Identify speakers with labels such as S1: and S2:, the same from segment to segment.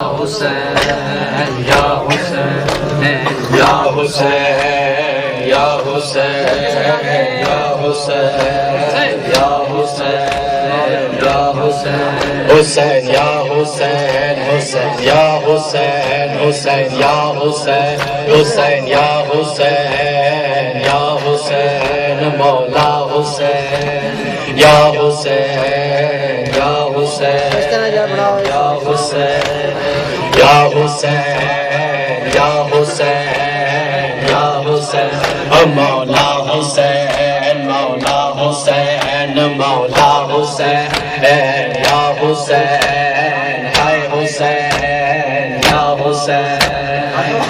S1: حسین یا حسین یا حسین یا حسین یا حسین یا حسین یا حسین حسین یا حسین حسین یا حسین حسین یا حسین حسین یا حسین یا حسین مولا حسین یا حسین یا حسین یا حسین یا حسین یا حسین یا حسین مولا حسین مولا حسین مولا حسین یا حسین ہائے حسین یا حسین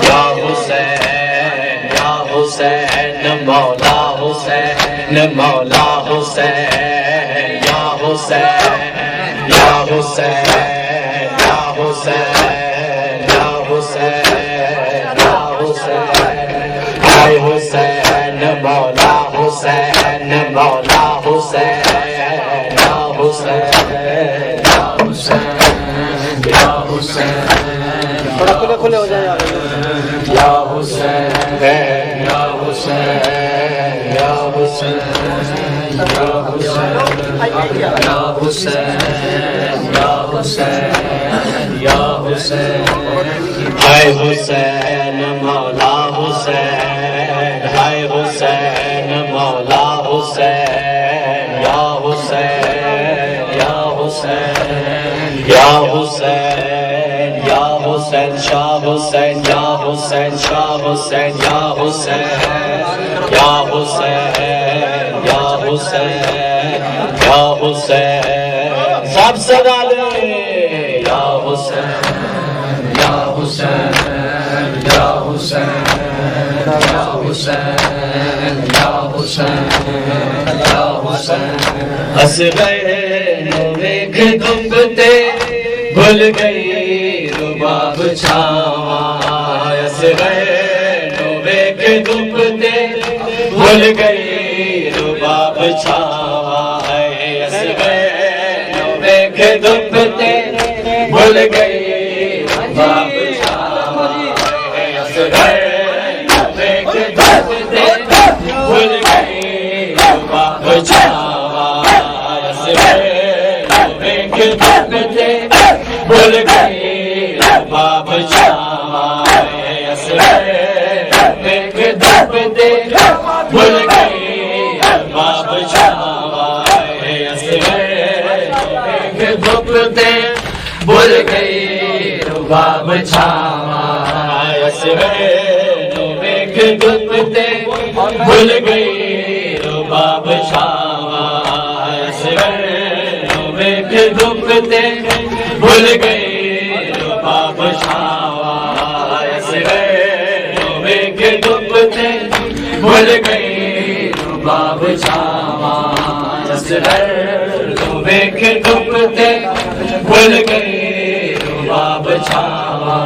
S1: یا حسین یا حسین مولا حسین مولا حسین یا حسین یا حسین یا حسین یا حسین یا حسین ہائے حسین مولا حسین مولا حسین یا حسین یا حسین یا حسین
S2: تھوڑا کھلے کھلے ہو جائیں
S1: یا حسین یا حسین یا حسین یا حسین یا حسین یا حسین یا حسین ہائے حسین مولا حسین ہائے حسین مولا حسین یا حسین یا حسین یا حسین یا حسین شاہ حسین یا حسین شاہ حسین یا حسین یا حسین یا حسین یا حسین سب سے ڈالے یا حسین یا حسین یا حسین یا حسین یا حسین یا حسین ہنس گئے دیکھ دمبتے بھول گئی رباب چھاواں ہنس گئے دیکھ دمبتے بھول گئی رباب چھاواں ہنس گئے دیکھ دمبتے بھول گئی رباب چھاواں ہنس گئے دیکھ دمبتے بھول گئی رباب چھاواں ہنس گئے دیکھ دمبتے بھول گئی رباب چھاواں ہنس گئے دیکھ دمبتے بھول گئی رباب چھاواں ہنس گئے دیکھ دمبتے بھول گئی رباب چھاواں ہنس گئے دیکھ دمبتے بھول گئی رباب چھاواں ہنس گئے دیکھ دمبتے بھول گئی رباب چھاواں ہنس گئے دیکھ دمبتے بھول گئی رباب چھاواں ہنس گئے دیکھ دمبتے بھول گئی رباب چھاواں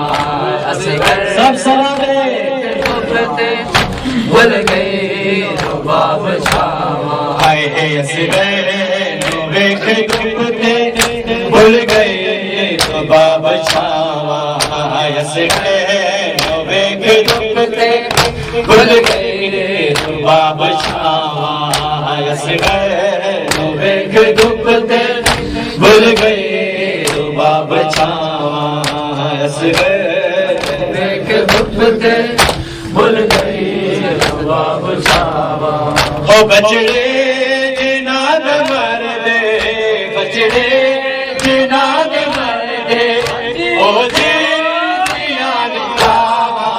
S1: ہنس گئے سب سلامے بھول گئی رباب چھاواں ہائے ہنس گئے دیکھ دمبتے بھول گئی رباب چھاواں ہنس گئے دیکھ دمبتے بھول گئی رباب چھاواں ہنس گئے دیکھ دمبتے بھول گئی رباب چھاواں ہنس گئے دیکھ دمبتے بھول گئی رباب چھاواں او بچڑے جناد مردے بچڑے جناد مردے او جیان کعبہ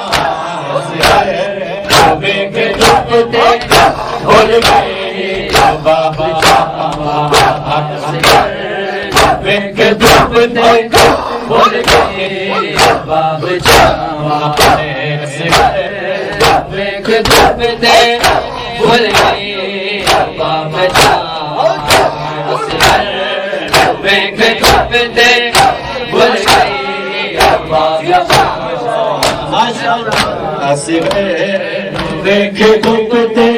S1: دیکھ دمبتے بھول گئی رباب چھاواں دیکھ دمبتے بھول گئی رباب چھاواں دیکھ دمبتے بھول گئی رباب چھاواں دیکھ دمبتے بھول گئی رباب چھاواں ہنس گئے دیکھ دمبتے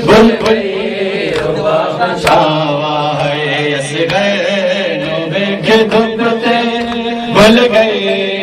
S1: بھول گئی رباب چھاواں ہنس گئے دیکھ دمبتے بھول گئی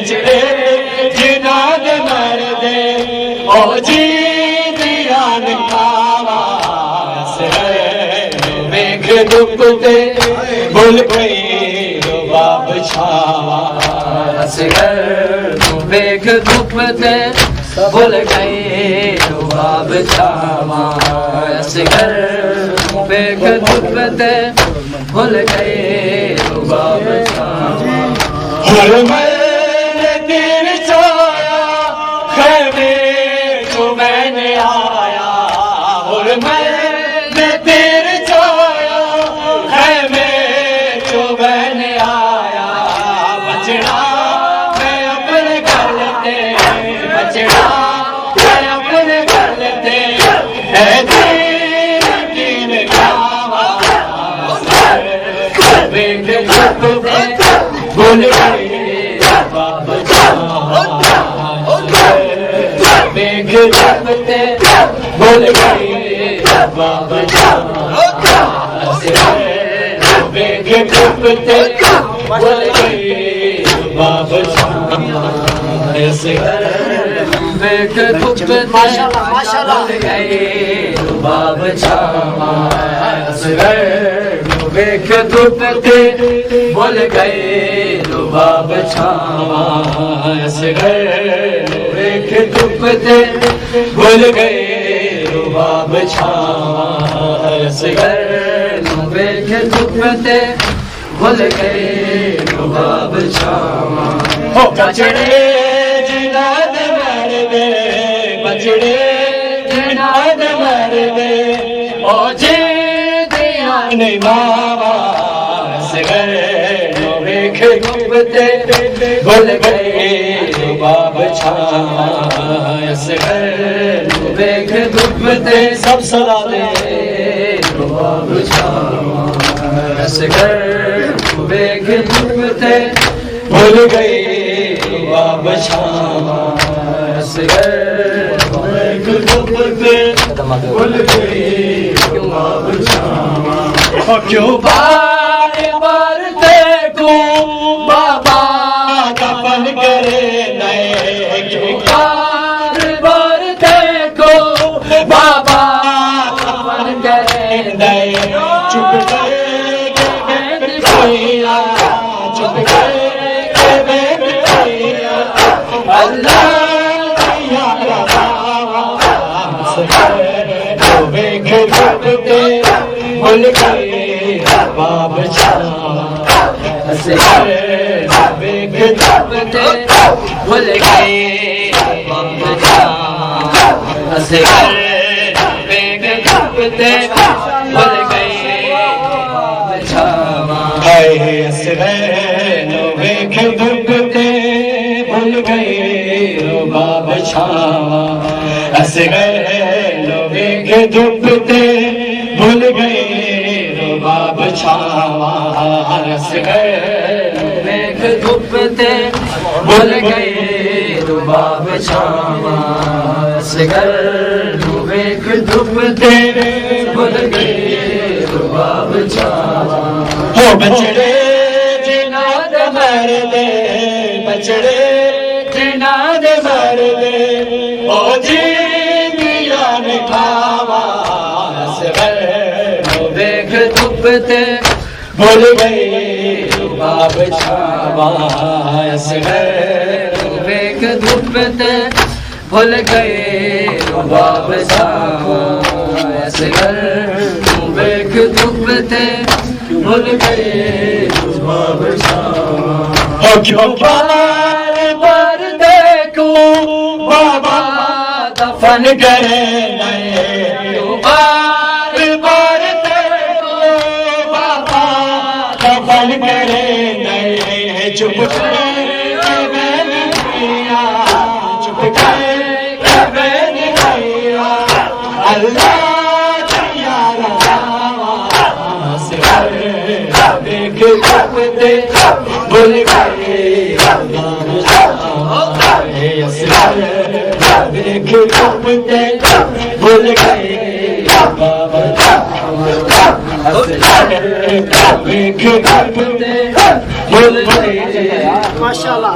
S1: بچڑے جناد مردے او جی دیان کھاوا میگھ دپتے بھول گئی رباب چھاوا میگھ دپتے بھول گئی رباب چھاوا میگھ دپتے بھول گئی رباب چھاوا حرمل دیر چایا خیمے جو میں نے آیا حرمل دیر چایا خیمے جو میں نے آیا بچڑا میں اپنے گھر تے بچڑا میں اپنے گھر تے اے دین کھاوا میگھ دپتے بھول گئی رباب چھاوا میگھ دپتے بھول گئی رباب چھاوا میگھ دپتے بھول گئی رباب چھاوا میگھ دپتے بھول گئی رباب چھاوا میگھ دپتے بھول گئی رباب چھاوا میگھ دپتے بھول گئی رباب چھاوا میگھ دپتے بھول گئی رباب چھاوا بچڑے جناد مردے بچڑے جناد مردے او جی دیان ماوا میگھ دپتے بھول گئی رباب چھاوا میگھ دپتے سب صدا دے رباب چھاوا میگھ دپتے بھول گئی رباب چھاوا میگھ دپتے بھول گئی رباب چھاوا کیوں بار بار دیکھو بابا دفن کرے نئے کیوں بار بار دیکھو بابا دفن کرے نئے چپ گئے کہ بیٹھ گیا چپ گئے کہ بیٹھ گیا اللہ دیا رباوا میگھ دپتے بھول گئی رباب چھاوا میگھ دپتے بھول گئی رباب چھاوا میگھ دپتے بھول گئی رباب چھاوا میگھ دپتے بھول گئی رباب چھاوا میگھ دپتے بھول گئی رباب چھاوا میگھ دپتے بھول گئی رباب چھاوا میگھ دپتے بھول گئی رباب چھاوا بچڑے جناد مردے بچڑے جناد مردے او جی دیان کھاوا میگھ دپتے بھول گئی رباب چھاوا میگھ دپتے بھول گئی رباب چھاوا میگھ دپتے بھول گئی رباب چھاوا کیوں بار بار دیکھو بابا دفن کرے نئے کیوں بار بار دیکھو بابا دفن کرے نئے چپ کرے کہ میں نے کیا چپ کرے کہ میں نے کیا اللہ دیا رباوا میگھ دپتے بھول گئی رباب چھاوا میگھ دپتے بھول گئی رباب چھاوا
S2: ماشاء اللہ.